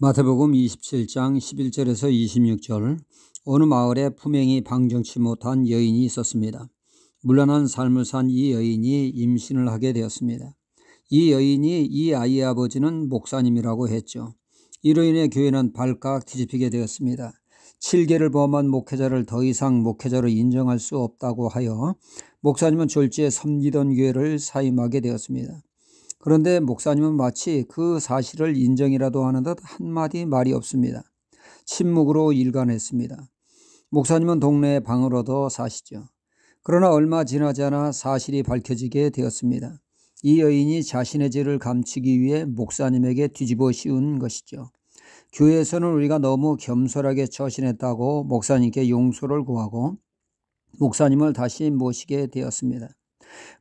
마태복음 27장 11절에서 26절. 어느 마을에 품행이 방정치 못한 여인이 있었습니다. 문란한 삶을 산 이 여인이 임신을 하게 되었습니다. 이 여인이 이 아이의 아버지는 목사님이라고 했죠. 이로 인해 교회는 발칵 뒤집히게 되었습니다. 7계를 범한 목회자를 더 이상 목회자로 인정할 수 없다고 하여 목사님은 졸지에 섬기던 교회를 사임하게 되었습니다. 그런데 목사님은 마치 그 사실을 인정이라도 하는 듯 한마디 말이 없습니다. 침묵으로 일관했습니다. 목사님은 동네에 방을 얻어 사시죠. 그러나 얼마 지나지 않아 사실이 밝혀지게 되었습니다. 이 여인이 자신의 죄를 감추기 위해 목사님에게 뒤집어 씌운 것이죠. 교회에서는 우리가 너무 겸손하게 처신했다고 목사님께 용서를 구하고 목사님을 다시 모시게 되었습니다.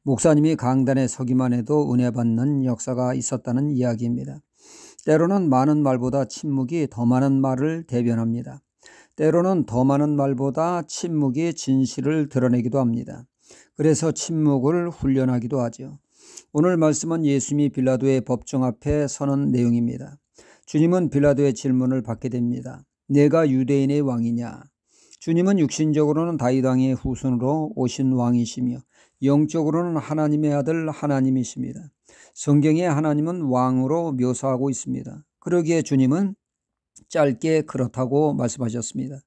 목사님이 강단에 서기만 해도 은혜 받는 역사가 있었다는 이야기입니다. 때로는 많은 말보다 침묵이 더 많은 말을 대변합니다. 때로는 더 많은 말보다 침묵이 진실을 드러내기도 합니다. 그래서 침묵을 훈련하기도 하죠. 오늘 말씀은 예수님이 빌라도의 법정 앞에 서는 내용입니다. 주님은 빌라도의 질문을 받게 됩니다. 내가 유대인의 왕이냐? 주님은 육신적으로는 다윗 왕의 후손으로 오신 왕이시며 영적으로는 하나님의 아들 하나님이십니다. 성경에 하나님은 왕으로 묘사하고 있습니다. 그러기에 주님은 짧게 그렇다고 말씀하셨습니다.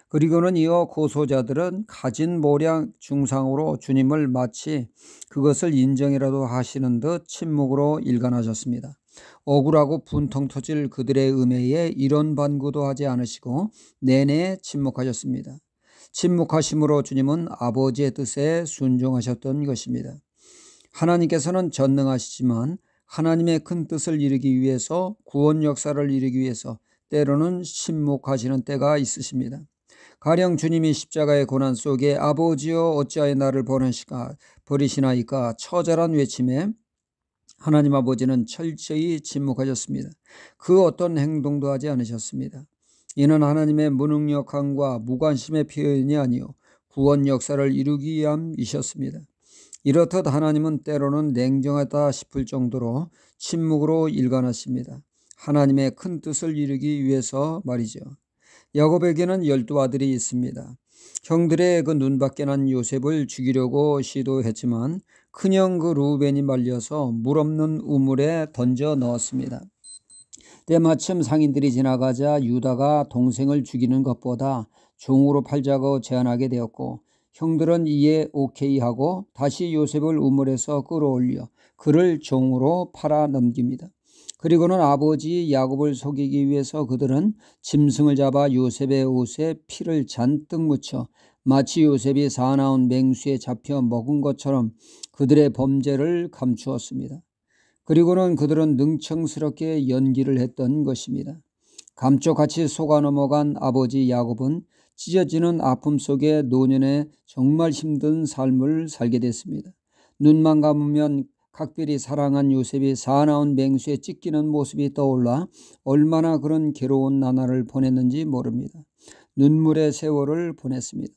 그리고는 이어 고소자들은 가진 모략 중상으로 주님을 마치 그것을 인정이라도 하시는 듯 침묵으로 일관하셨습니다. 억울하고 분통 터질 그들의 음해에 이런 반구도 하지 않으시고 내내 침묵하셨습니다. 침묵하심으로 주님은 아버지의 뜻에 순종하셨던 것입니다. 하나님께서는 전능하시지만 하나님의 큰 뜻을 이루기 위해서 구원 역사를 이루기 위해서 때로는 침묵하시는 때가 있으십니다. 가령 주님이 십자가의 고난 속에 아버지여 어찌하여 나를 버리시나이까 처절한 외침에 하나님 아버지는 철저히 침묵하셨습니다. 그 어떤 행동도 하지 않으셨습니다. 이는 하나님의 무능력함과 무관심의 표현이 아니요 구원 역사를 이루기 위함이셨습니다. 이렇듯 하나님은 때로는 냉정하다 싶을 정도로 침묵으로 일관하십니다. 하나님의 큰 뜻을 이루기 위해서 말이죠. 야곱에게는 12아들이 있습니다. 형들의 그 눈밖에 난 요셉을 죽이려고 시도했지만 큰형 그 루벤이 말려서 물 없는 우물에 던져 넣었습니다. 때마침 상인들이 지나가자 유다가 동생을 죽이는 것보다 종으로 팔자고 제안하게 되었고 형들은 이에 오케이 하고 다시 요셉을 우물에서 끌어올려 그를 종으로 팔아 넘깁니다. 그리고는 아버지 야곱을 속이기 위해서 그들은 짐승을 잡아 요셉의 옷에 피를 잔뜩 묻혀 마치 요셉이 사나운 맹수에 잡혀 먹은 것처럼 그들의 범죄를 감추었습니다. 그리고는 그들은 능청스럽게 연기를 했던 것입니다. 감쪽같이 속아 넘어간 아버지 야곱은 찢어지는 아픔 속에 노년에 정말 힘든 삶을 살게 됐습니다. 눈만 감으면 각별히 사랑한 요셉이 사나운 맹수에 찢기는 모습이 떠올라 얼마나 그런 괴로운 나날을 보냈는지 모릅니다. 눈물의 세월을 보냈습니다.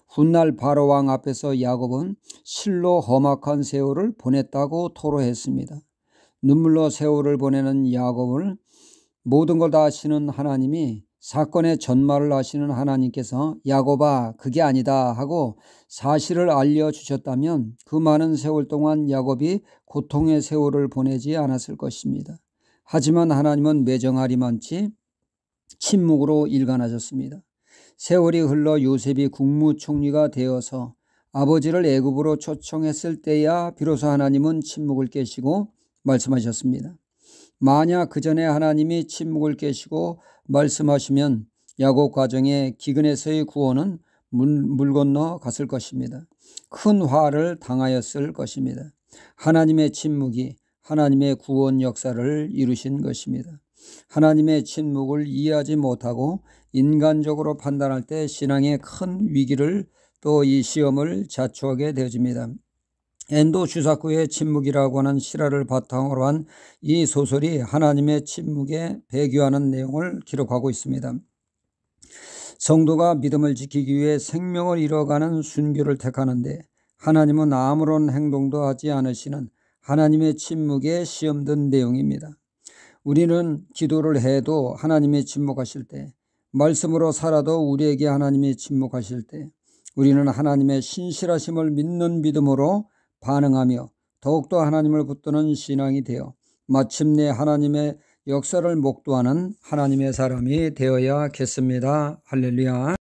훗날 바로왕 앞에서 야곱은 실로 험악한 세월을 보냈다고 토로했습니다. 눈물로 세월을 보내는 야곱을 모든 걸 다 아시는 하나님이 사건의 전말을 아시는 하나님께서 야곱아 그게 아니다 하고 사실을 알려주셨다면 그 많은 세월 동안 야곱이 고통의 세월을 보내지 않았을 것입니다. 하지만 하나님은 매정하리만치 침묵으로 일관하셨습니다. 세월이 흘러 요셉이 국무총리가 되어서 아버지를 애굽으로 초청했을 때야 비로소 하나님은 침묵을 깨시고 말씀하셨습니다. 만약 그 전에 하나님이 침묵을 깨시고 말씀하시면 야곱 가정의 기근에서의 구원은 물 건너 갔을 것입니다. 큰 화를 당하였을 것입니다. 하나님의 침묵이 하나님의 구원 역사를 이루신 것입니다. 하나님의 침묵을 이해하지 못하고 인간적으로 판단할 때 신앙의 큰 위기를 또 이 시험을 자초하게 되어집니다. 엔도 슈사쿠의 침묵이라고 하는 실화를 바탕으로 한 이 소설이 하나님의 침묵에 배교하는 내용을 기록하고 있습니다. 성도가 믿음을 지키기 위해 생명을 잃어가는 순교를 택하는데 하나님은 아무런 행동도 하지 않으시는 하나님의 침묵에 시험된 내용입니다. 우리는 기도를 해도 하나님이 침묵하실 때, 말씀으로 살아도 우리에게 하나님이 침묵하실 때 우리는 하나님의 신실하심을 믿는 믿음으로 반응하며 더욱더 하나님을 붙드는 신앙이 되어 마침내 하나님의 역사를 목도하는 하나님의 사람이 되어야겠습니다. 할렐루야.